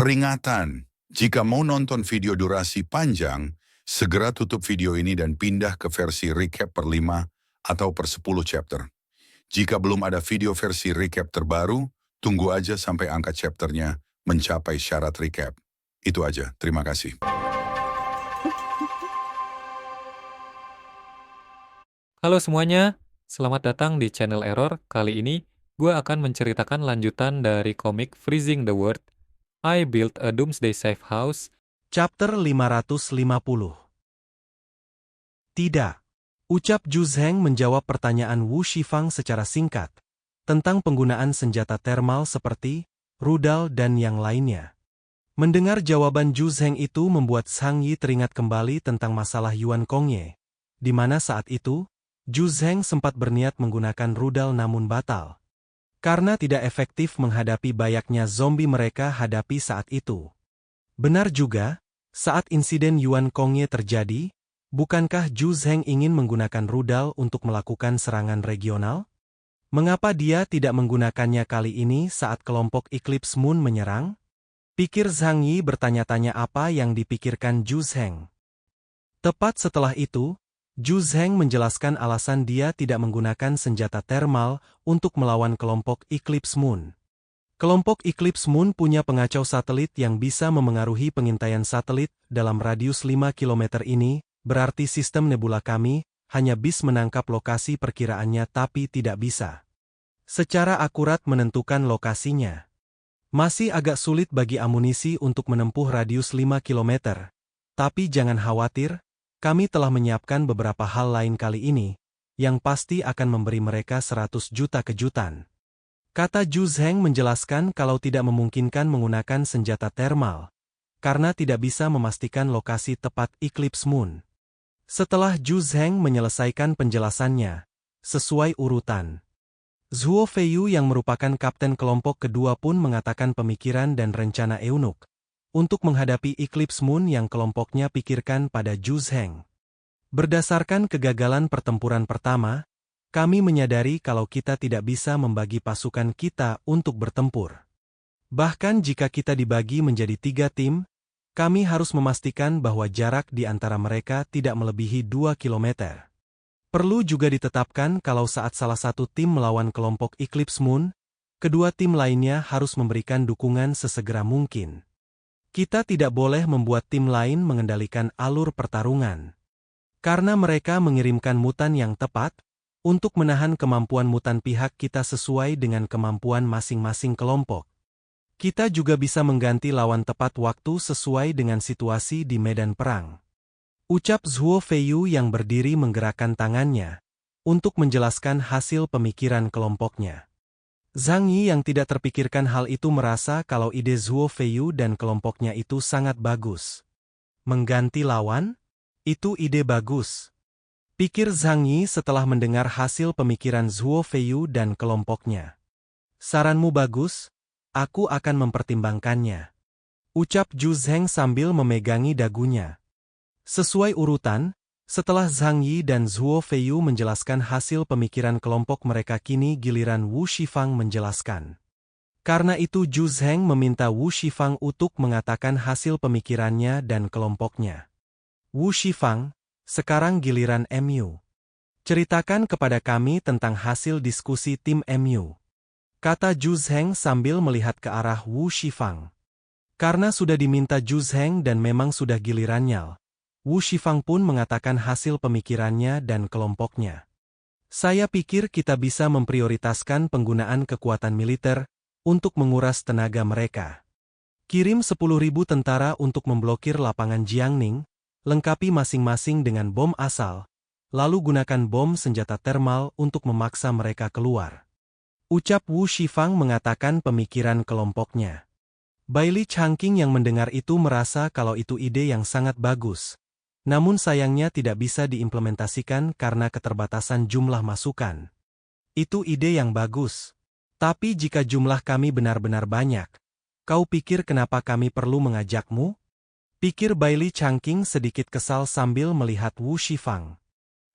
Peringatan, jika mau nonton video durasi panjang, segera tutup video ini dan pindah ke versi recap per 5 atau per 10 chapter. Jika belum ada video versi recap terbaru, tunggu aja sampai angka chapternya mencapai syarat recap. Itu aja, terima kasih. Halo semuanya, selamat datang di channel Error. Kali ini, gue akan menceritakan lanjutan dari komik Freezing the World, I Built a Doomsday Safe House, Chapter 550. Tidak. Ucap Zhu Zheng menjawab pertanyaan Wu Shifang secara singkat, tentang penggunaan senjata termal seperti rudal dan yang lainnya. Mendengar jawaban Zhu Zheng itu membuat Zhang Yi teringat kembali tentang masalah Yuan Kongye, di mana saat itu, Zhu Zheng sempat berniat menggunakan rudal namun batal. Karena tidak efektif menghadapi banyaknya zombie mereka hadapi saat itu. Benar juga, saat insiden Yuan Kongye terjadi, bukankah Zhu Zheng ingin menggunakan rudal untuk melakukan serangan regional? Mengapa dia tidak menggunakannya kali ini saat kelompok Eclipse Moon menyerang? Pikir Zhang Yi bertanya-tanya apa yang dipikirkan Zhu Zheng. Tepat setelah itu, Zhu Zheng menjelaskan alasan dia tidak menggunakan senjata termal untuk melawan kelompok Eclipse Moon. Kelompok Eclipse Moon punya pengacau satelit yang bisa memengaruhi pengintaian satelit dalam radius 5 km ini, berarti sistem nebula kami hanya bisa menangkap lokasi perkiraannya tapi tidak bisa secara akurat menentukan lokasinya. Masih agak sulit bagi amunisi untuk menempuh radius 5 km. Tapi jangan khawatir, kami telah menyiapkan beberapa hal lain kali ini, yang pasti akan memberi mereka 100 juta kejutan. Kata Zhu Zheng menjelaskan kalau tidak memungkinkan menggunakan senjata termal, karena tidak bisa memastikan lokasi tepat Eclipse Moon. Setelah Zhu Zheng menyelesaikan penjelasannya, sesuai urutan, Zhuo Feiyu yang merupakan kapten kelompok kedua pun mengatakan pemikiran dan rencana Eunuch untuk menghadapi Eclipse Moon yang kelompoknya pikirkan pada Zhu Zheng. Berdasarkan kegagalan pertempuran pertama, kami menyadari kalau kita tidak bisa membagi pasukan kita untuk bertempur. Bahkan jika kita dibagi menjadi 3 tim, kami harus memastikan bahwa jarak di antara mereka tidak melebihi 2 km. Perlu juga ditetapkan kalau saat salah satu tim melawan kelompok Eclipse Moon, kedua tim lainnya harus memberikan dukungan sesegera mungkin. Kita tidak boleh membuat tim lain mengendalikan alur pertarungan. Karena mereka mengirimkan mutan yang tepat, untuk menahan kemampuan mutan pihak kita sesuai dengan kemampuan masing-masing kelompok. Kita juga bisa mengganti lawan tepat waktu sesuai dengan situasi di medan perang. Ucap Zhuo Feiyu yang berdiri menggerakkan tangannya, untuk menjelaskan hasil pemikiran kelompoknya. Zhang Yi yang tidak terpikirkan hal itu merasa kalau ide Zhuo Feiyu dan kelompoknya itu sangat bagus. Mengganti lawan? Itu ide bagus. Pikir Zhang Yi setelah mendengar hasil pemikiran Zhuo Feiyu dan kelompoknya. Saranmu bagus, aku akan mempertimbangkannya. Ucap Zhu Zheng sambil memegangi dagunya. Sesuai urutan, setelah Zhang Yi dan Zhuo Feiyu menjelaskan hasil pemikiran kelompok mereka kini giliran Wu Shifang menjelaskan. Karena itu Zhu Zheng meminta Wu Shifang untuk mengatakan hasil pemikirannya dan kelompoknya. Wu Shifang, sekarang giliran MU. Ceritakan kepada kami tentang hasil diskusi tim MU. Kata Zhu Zheng sambil melihat ke arah Wu Shifang. Karena sudah diminta Zhu Zheng dan memang sudah gilirannya, Wu Shifang pun mengatakan hasil pemikirannya dan kelompoknya. Saya pikir kita bisa memprioritaskan penggunaan kekuatan militer untuk menguras tenaga mereka. Kirim 10.000 tentara untuk memblokir lapangan Jiangning, lengkapi masing-masing dengan bom asal, lalu gunakan bom senjata termal untuk memaksa mereka keluar. Ucap Wu Shifang mengatakan pemikiran kelompoknya. Bailey Changqing yang mendengar itu merasa kalau itu ide yang sangat bagus. Namun sayangnya tidak bisa diimplementasikan karena keterbatasan jumlah masukan. Itu ide yang bagus. Tapi jika jumlah kami benar-benar banyak, kau pikir kenapa kami perlu mengajakmu? Pikir Bailey Changqing sedikit kesal sambil melihat Wu Shifang.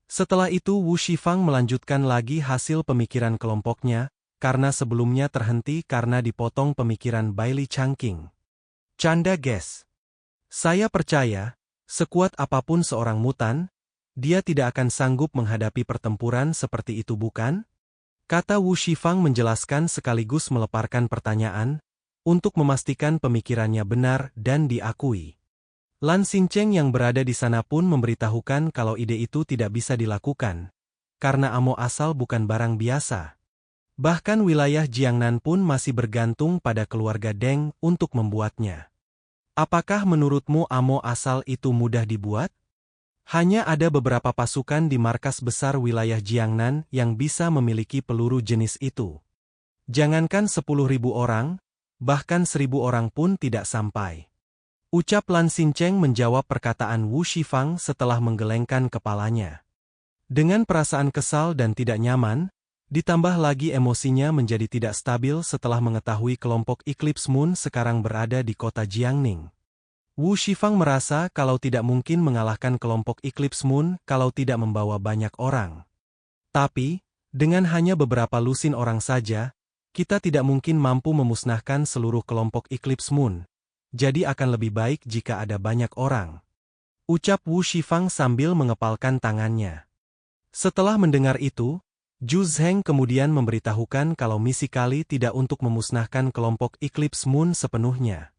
Setelah itu Wu Shifang melanjutkan lagi hasil pemikiran kelompoknya, karena sebelumnya terhenti karena dipotong pemikiran Bailey Changqing. Canda guys. Saya percaya, sekuat apapun seorang mutan, dia tidak akan sanggup menghadapi pertempuran seperti itu bukan? Kata Wu Shifang menjelaskan sekaligus melemparkan pertanyaan, untuk memastikan pemikirannya benar dan diakui. Lan Xincheng yang berada di sana pun memberitahukan kalau ide itu tidak bisa dilakukan, karena amo asal bukan barang biasa. Bahkan wilayah Jiangnan pun masih bergantung pada keluarga Deng untuk membuatnya. Apakah menurutmu amo asal itu mudah dibuat? Hanya ada beberapa pasukan di markas besar wilayah Jiangnan yang bisa memiliki peluru jenis itu. Jangankan 10.000 orang, bahkan 1.000 orang pun tidak sampai. Ucap Lan Xincheng menjawab perkataan Wu Shifang setelah menggelengkan kepalanya. Dengan perasaan kesal dan tidak nyaman, ditambah lagi emosinya menjadi tidak stabil setelah mengetahui kelompok Eclipse Moon sekarang berada di kota Jiangning. Wu Shifang merasa kalau tidak mungkin mengalahkan kelompok Eclipse Moon kalau tidak membawa banyak orang. Tapi, dengan hanya beberapa lusin orang saja, kita tidak mungkin mampu memusnahkan seluruh kelompok Eclipse Moon, jadi akan lebih baik jika ada banyak orang. Ucap Wu Shifang sambil mengepalkan tangannya. Setelah mendengar itu, Zhu Zheng kemudian memberitahukan kalau misi kali tidak untuk memusnahkan kelompok Eclipse Moon sepenuhnya.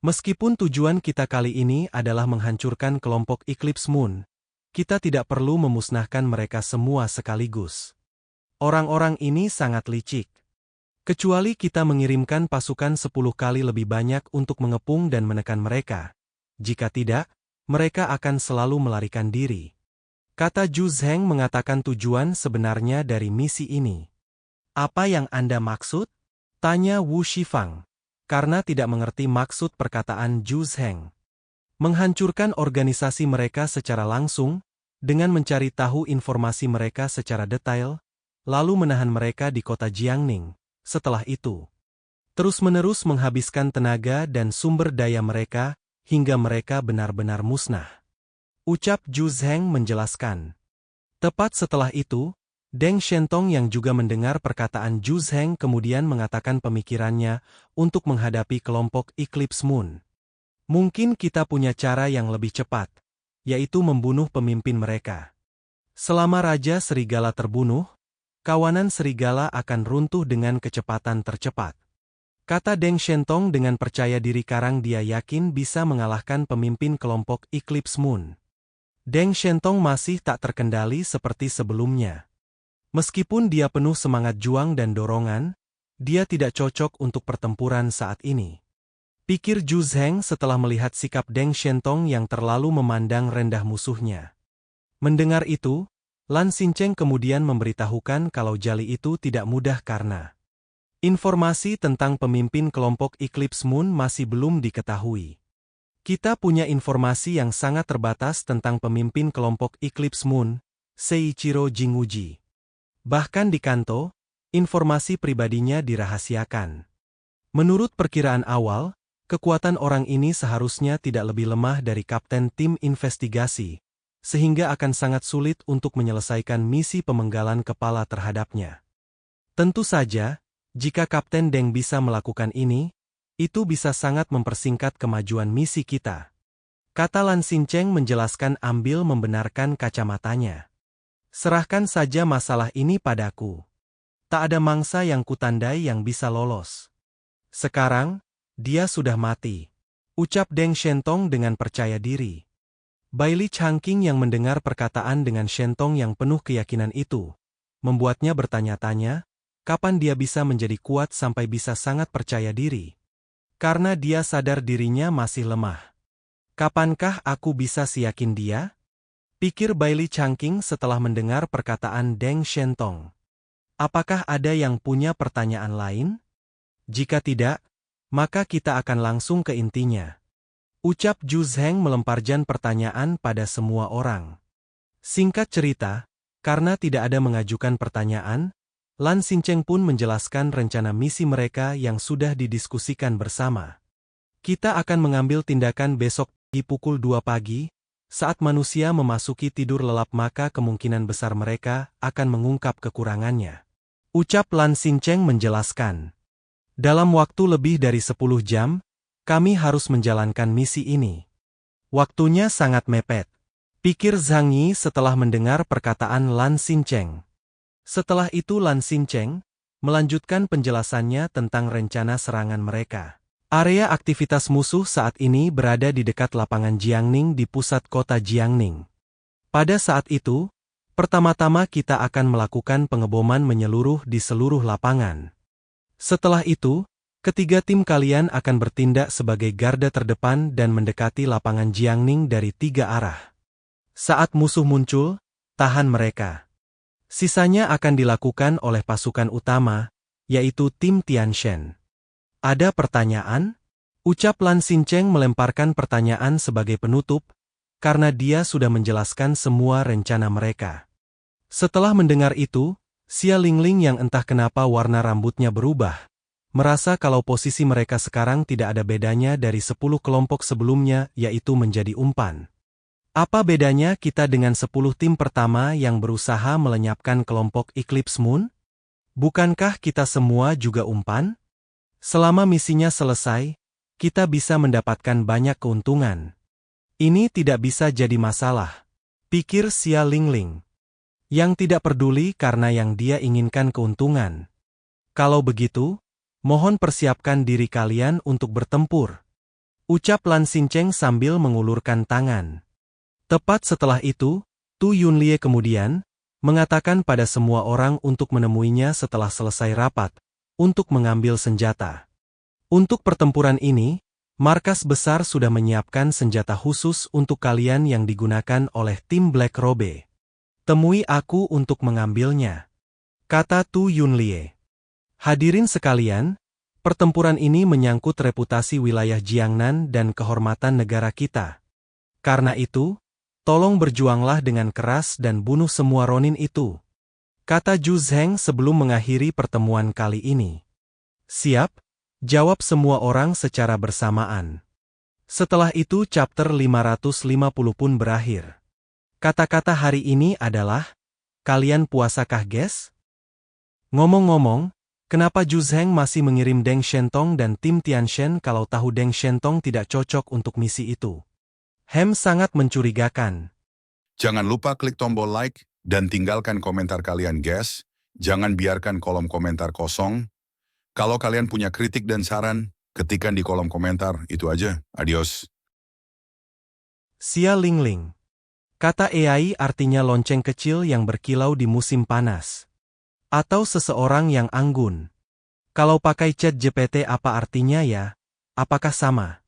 Meskipun tujuan kita kali ini adalah menghancurkan kelompok Eclipse Moon, kita tidak perlu memusnahkan mereka semua sekaligus. Orang-orang ini sangat licik. Kecuali kita mengirimkan pasukan 10 kali lebih banyak untuk mengepung dan menekan mereka. Jika tidak, mereka akan selalu melarikan diri. Kata Zhu Zheng mengatakan tujuan sebenarnya dari misi ini. Apa yang Anda maksud? Tanya Wu Shifang. Karena tidak mengerti maksud perkataan Zhu Zheng. Menghancurkan organisasi mereka secara langsung, dengan mencari tahu informasi mereka secara detail, lalu menahan mereka di kota Jiangning. Setelah itu, terus-menerus menghabiskan tenaga dan sumber daya mereka, hingga mereka benar-benar musnah. Ucap Zhu Zheng menjelaskan. Tepat setelah itu, Deng Shentong yang juga mendengar perkataan Zhu Zheng kemudian mengatakan pemikirannya untuk menghadapi kelompok Eclipse Moon. Mungkin kita punya cara yang lebih cepat, yaitu membunuh pemimpin mereka. Selama Raja Serigala terbunuh, kawanan serigala akan runtuh dengan kecepatan tercepat. Kata Deng Shentong dengan percaya diri karang dia yakin bisa mengalahkan pemimpin kelompok Eclipse Moon. Deng Shentong masih tak terkendali seperti sebelumnya. Meskipun dia penuh semangat juang dan dorongan, dia tidak cocok untuk pertempuran saat ini. Pikir Zhu Zheng setelah melihat sikap Deng Shentong yang terlalu memandang rendah musuhnya. Mendengar itu, Lan Xincheng kemudian memberitahukan kalau jali itu tidak mudah karena informasi tentang pemimpin kelompok Eclipse Moon masih belum diketahui. Kita punya informasi yang sangat terbatas tentang pemimpin kelompok Eclipse Moon, Seiichiro Jinguji. Bahkan di Kanto, informasi pribadinya dirahasiakan. Menurut perkiraan awal, kekuatan orang ini seharusnya tidak lebih lemah dari kapten tim investigasi, sehingga akan sangat sulit untuk menyelesaikan misi pemenggalan kepala terhadapnya. Tentu saja, jika Kapten Deng bisa melakukan ini, itu bisa sangat mempersingkat kemajuan misi kita. Kata Lan Xincheng menjelaskan ambil membenarkan kacamatanya. Serahkan saja masalah ini padaku. Tak ada mangsa yang kutandai yang bisa lolos. Sekarang, dia sudah mati. Ucap Deng Shentong dengan percaya diri. Baili Changqing yang mendengar perkataan dengan Shentong yang penuh keyakinan itu, membuatnya bertanya-tanya, kapan dia bisa menjadi kuat sampai bisa sangat percaya diri. Karena dia sadar dirinya masih lemah. Kapankah aku bisa seyakin dia? Pikir Baili Changqing setelah mendengar perkataan Deng Shentong. Apakah ada yang punya pertanyaan lain? Jika tidak, maka kita akan langsung ke intinya. Ucap Zhu Zheng melemparkan pertanyaan pada semua orang. Singkat cerita, karena tidak ada mengajukan pertanyaan, Lan Xincheng pun menjelaskan rencana misi mereka yang sudah didiskusikan bersama. Kita akan mengambil tindakan besok di pukul 2 pagi, saat manusia memasuki tidur lelap maka kemungkinan besar mereka akan mengungkap kekurangannya. Ucap Lan Xincheng menjelaskan. Dalam waktu lebih dari 10 jam, Kami harus menjalankan misi ini. Waktunya sangat mepet. Pikir Zhang Yi setelah mendengar perkataan Lan Xincheng. Setelah itu Lan Xincheng melanjutkan penjelasannya tentang rencana serangan mereka. Area aktivitas musuh saat ini berada di dekat lapangan Jiangning di pusat kota Jiangning. Pada saat itu, pertama-tama kita akan melakukan pengeboman menyeluruh di seluruh lapangan. Setelah itu, ketiga tim kalian akan bertindak sebagai garda terdepan dan mendekati lapangan Jiangning dari 3 arah. Saat musuh muncul, tahan mereka. Sisanya akan dilakukan oleh pasukan utama, yaitu tim Tianshan. Ada pertanyaan? Ucap Lan Xincheng melemparkan pertanyaan sebagai penutup, karena dia sudah menjelaskan semua rencana mereka. Setelah mendengar itu, Xia Lingling yang entah kenapa warna rambutnya berubah, merasa kalau posisi mereka sekarang tidak ada bedanya dari 10 kelompok sebelumnya, yaitu menjadi umpan. Apa bedanya kita dengan 10 tim pertama yang berusaha melenyapkan kelompok Eclipse Moon? Bukankah kita semua juga umpan? Selama misinya selesai, kita bisa mendapatkan banyak keuntungan. Ini tidak bisa jadi masalah, pikir Xia Lingling. Yang tidak peduli karena yang dia inginkan keuntungan. Kalau begitu, mohon persiapkan diri kalian untuk bertempur. Ucap Lan Xincheng sambil mengulurkan tangan. Tepat setelah itu, Tu Yunlie kemudian mengatakan pada semua orang untuk menemuinya setelah selesai rapat, untuk mengambil senjata. Untuk pertempuran ini, markas besar sudah menyiapkan senjata khusus untuk kalian yang digunakan oleh tim Black Robe. Temui aku untuk mengambilnya, kata Tu Yunlie. Hadirin sekalian, pertempuran ini menyangkut reputasi wilayah Jiangnan dan kehormatan negara kita. Karena itu, tolong berjuanglah dengan keras dan bunuh semua Ronin itu, kata Zhu Zheng sebelum mengakhiri pertemuan kali ini. Siap, jawab semua orang secara bersamaan. Setelah itu chapter 550 pun berakhir. Kata-kata hari ini adalah, kalian puasakah guys? Ngomong-ngomong, kenapa Zhu Zheng masih mengirim Deng Shentong dan tim Tianshan kalau tahu Deng Shentong tidak cocok untuk misi itu? Sangat mencurigakan. Jangan lupa klik tombol like dan tinggalkan komentar kalian guys. Jangan biarkan kolom komentar kosong. Kalau kalian punya kritik dan saran, ketikkan di kolom komentar. Itu aja. Adios. Xia Lingling. Kata AI artinya lonceng kecil yang berkilau di musim panas. Atau seseorang yang anggun. Kalau pakai chat GPT apa artinya ya? Apakah sama?